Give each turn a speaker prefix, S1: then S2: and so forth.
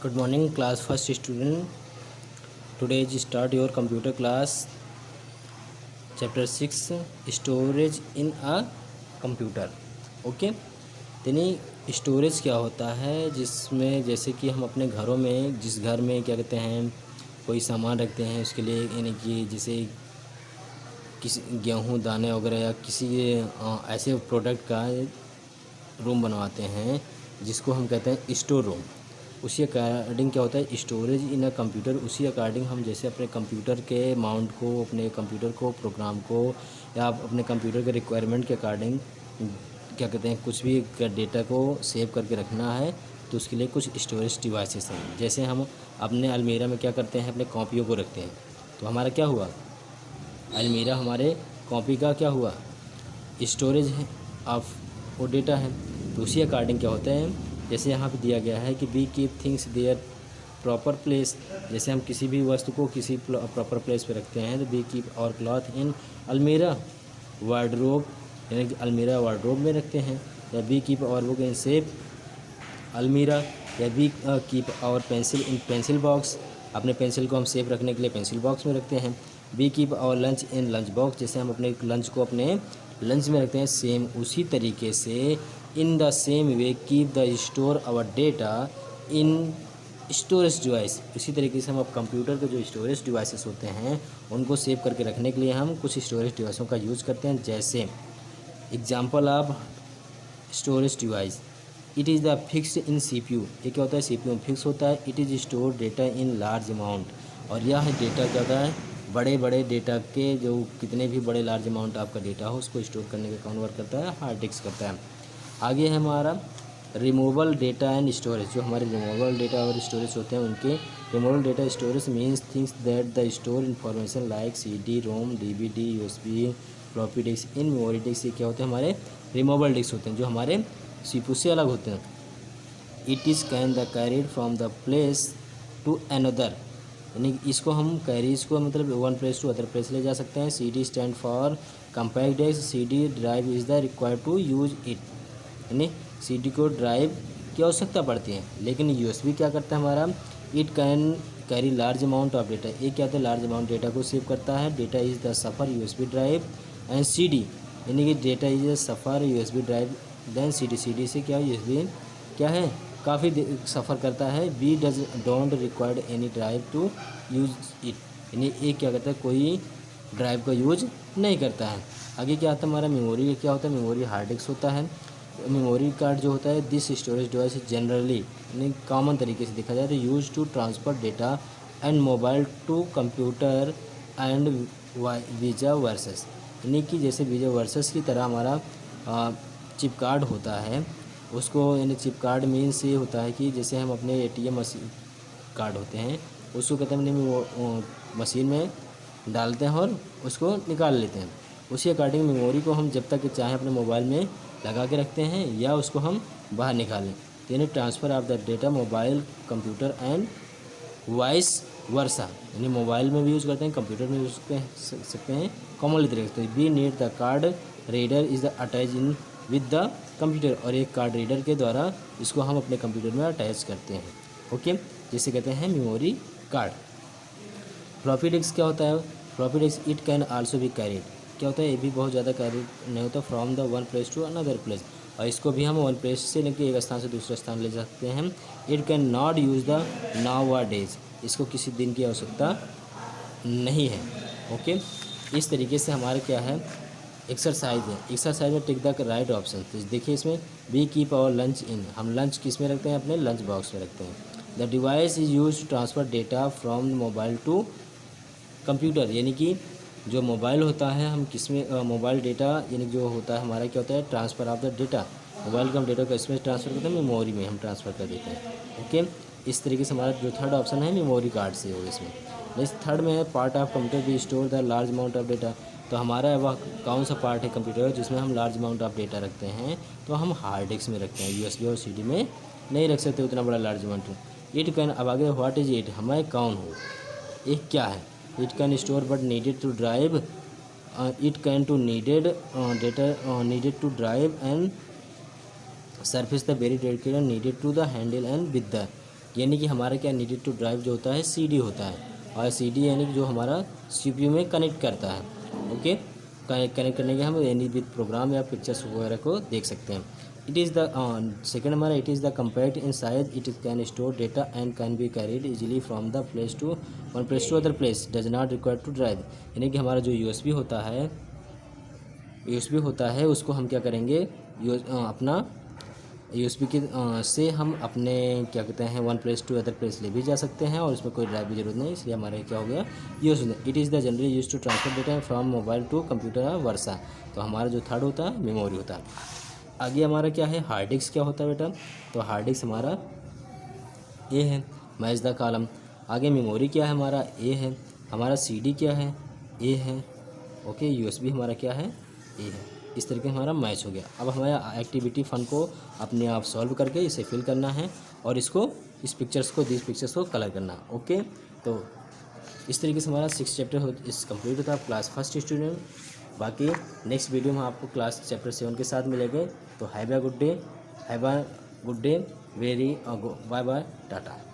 S1: Good morning, class first student. Today is start your computer class. Chapter 6 Storage in a computer. Okay, यानी storage क्या होता है, जिसमें जैसे कि हम अपने घरों में जिस घर में क्या कहते हैं कोई सामान रखते हैं उसके लिए, यानी कि जैसे किसी गेहूँ दाने वगैरह या किसी ऐसे प्रोडक्ट का रूम बनवाते हैं जिसको हम कहते हैं स्टोर रूम। उसी अकॉर्डिंग क्या होता है स्टोरेज इन अ कंप्यूटर। उसी अकॉर्डिंग हम जैसे अपने कंप्यूटर के माउंट को, अपने कंप्यूटर को, प्रोग्राम को, या अपने कंप्यूटर के रिक्वायरमेंट के अकॉर्डिंग क्या कहते हैं कुछ भी डेटा को सेव करके रखना है तो उसके लिए कुछ स्टोरेज डिवाइसेस हैं। जैसे हम अपने अलमीरा में क्या करते हैं, अपने कॉपियों को रखते हैं, तो हमारा क्या हुआ, अलमीरा हमारे कॉपी का क्या हुआ, स्टोरेज है ऑफ वो डेटा है। तो उसी अकॉर्डिंग क्या होता है, जैसे यहाँ पे दिया गया है कि we keep things there proper place. जैसे हम किसी भी वस्तु को किसी प्रॉपर प्लेस पे रखते हैं तो वी कीप और क्लॉथ इन अलमीरा वार्डरोब, यानी कि अलमीरा वार्डरोब में रखते हैं। या वी कीप और बुक इन सेफ अलमीरा, या वी कीप और पेंसिल इन पेंसिल बॉक्स। अपने पेंसिल को हम सेफ रखने के लिए पेंसिल बॉक्स में रखते हैं। वी कीप और लंच इन लंच बॉक्स, जैसे हम अपने लंच को अपने लंच में रखते हैं। सेम उसी तरीके से in the same way keep the store our data in storage device. इसी तरीके से हम अब कंप्यूटर के जो स्टोरेज डिवाइसेस होते हैं उनको सेव करके रखने के लिए हम कुछ स्टोरेज डिवाइसों का यूज़ करते हैं। जैसे example of storage device, it is the fixed in CPU। ये क्या होता है, CPU में फिक्स होता है। It is store data in large amount, और यह डेटा क्या होता है, बड़े बड़े डेटा के जो कितने भी बड़े लार्ज अमाउंट आपका डेटा हो उसको स्टोर करने का काम वर्क करता है, हार्ड डिस्क करता है। आगे है हमारा रिमूवल डेटा एंड स्टोरेज। जो हमारे रिमूवल डेटा और स्टोरेज होते हैं उनके removal data storage means things that the store information like CD, ROM, DVD, USB, floppy disk in memory disk. ये क्या होते हैं, हमारे रिमूवल डिस्क होते हैं जो हमारे CPU से अलग होते हैं। It is can the carried from the place to another, यानी इसको हम कैरीज को मतलब one place to other place ले जा सकते हैं। CD stand for compact disc, CD drive is the required to use it, यानी CD को ड्राइव की आवश्यकता पड़ती है। लेकिन USB क्या करता है हमारा, it can carry large amount of data. ये क्या होता है, लार्ज अमाउंट डेटा को सेव करता है। Data is the safer USB drive and CD, यानी कि data is the safer USB drive than CD से क्या USB क्या है, काफ़ी सफ़र करता है। We don't required any drive to use it, यानी ये क्या करता है, कोई ड्राइव का यूज नहीं करता है। आगे क्या आता है हमारा मेमोरी। क्या होता है, मेमोरी हार्ड डिस्क होता है। मेमोरी कार्ड जो होता है दिस स्टोरेज डिवाइस जनरली, यानी कॉमन तरीके से देखा जाए तो use to transfer data and mobile to computer and vice versa, यानी कि जैसे वीजा वर्सेस की तरह हमारा चिप कार्ड होता है उसको, यानी चिप कार्ड मीन्स ये होता है कि जैसे हम अपने ATM मशीन कार्ड होते हैं उसको कहते हैं वो मशीन में डालते हैं और उसको निकाल लेते हैं। उसी अकॉर्डिंग मेमोरी को हम जब तक चाहें अपने मोबाइल में लगा के रखते हैं या उसको हम बाहर निकालें। तो यानी transfer of the data mobile computer and vice versa, यानी मोबाइल में भी यूज़ करते हैं, कंप्यूटर में यूज़ कर सकते हैं कॉमनली तरीके से। We need the card reader is the attach in with the computer, और एक कार्ड रीडर के द्वारा इसको हम अपने कंप्यूटर में अटैच करते हैं। ओके, जिसे कहते हैं मेमोरी कार्ड। फ्लॉपी डिस्क क्या होता है, floppy disk it can also be carried. क्या होता है, ये भी बहुत ज़्यादा कैरी नहीं होता, from the one place to another place, और इसको भी हम वन प्लेस से लेकर एक स्थान से दूसरे स्थान ले सकते हैं। It can not use the now days, इसको किसी दिन की आवश्यकता नहीं है। ओके, इस तरीके से हमारे क्या है एक्सरसाइज है। एक्सरसाइज में टिक द राइट ऑप्शन। तो देखिए इसमें वी कीप आवर लंच इन, हम लंच किस में रखते हैं, अपने लंच बॉक्स में रखते हैं। The device is use to transfer data from mobile to computer, यानी कि जो मोबाइल होता है हम किस में मोबाइल डेटा, यानी जो होता है हमारा क्या होता है transfer of the data, mobile का हम डेटा को इसमें ट्रांसफ़र करते हैं, मेमोरी में हम ट्रांसफ़र कर देते हैं। ओके, इस तरीके से हमारा जो थर्ड ऑप्शन है मेमोरी कार्ड से हो इसमें। नेक्स्ट थर्ड में है पार्ट ऑफ कंप्यूटर भी store the large amount of data. तो हमारा वह कौन सा पार्ट है कंप्यूटर जिसमें हम लार्ज अमाउंट ऑफ डेटा रखते हैं, तो हम हार्ड डिस्क में रखते हैं, USB और CD में नहीं रख सकते उतना बड़ा लार्ज अमाउंट। इट कैन, अब आगे व्हाट इज इट, हमें कौन हो, एक क्या है। It can store but needed to drive, it can to needed data needed to drive and surface the very dedicated needed to the handle and with the, यानी कि हमारा क्या नीडेड टू ड्राइव जो होता है CD होता है, और CD यानी कि जो हमारा CPU में कनेक्ट करता है। ओके, कनेक्ट करने के हम एनी विद प्रोग्राम या पिक्चर्स वगैरह को देख सकते हैं। इट इज़ द सेकेंड हमारा it is the compact in size, it can store data and can be carried easily from the place to one place to other place, does not require to drive. यानी कि हमारा जो USB होता है उसको हम क्या करेंगे, अपना USB के से हम अपने क्या कहते हैं one place to other place ले भी जा सकते हैं, और इसमें कोई ड्राइव की जरूरत नहीं, इसलिए हमारा क्या हो गया use. It is the generally use to transfer data from mobile to computer versa. तो हमारा जो थर्ड होता है मेमोरी होता है। आगे हमारा क्या है, हार्ड डिस्क क्या होता है बेटा, तो हार्ड डिस्क हमारा ए है, मैच द कॉलम। आगे मेमोरी क्या है, हमारा ए है। हमारा CD क्या है, ए है। ओके, USB हमारा क्या है, ए है। इस तरीके से हमारा मैच हो गया। अब हमारा एक्टिविटी फन को अपने आप सॉल्व करके इसे फिल करना है, और दिस पिक्चर्स को कलर करना। ओके, तो इस तरीके से हमारा 6 चैप्टर इस कंप्लीट होता है क्लास फर्स्ट स्टूडेंट। बाकी नेक्स्ट वीडियो में आपको क्लास चैप्टर 7 के साथ मिलेंगे। तो have a good day, very bye bye, Tata.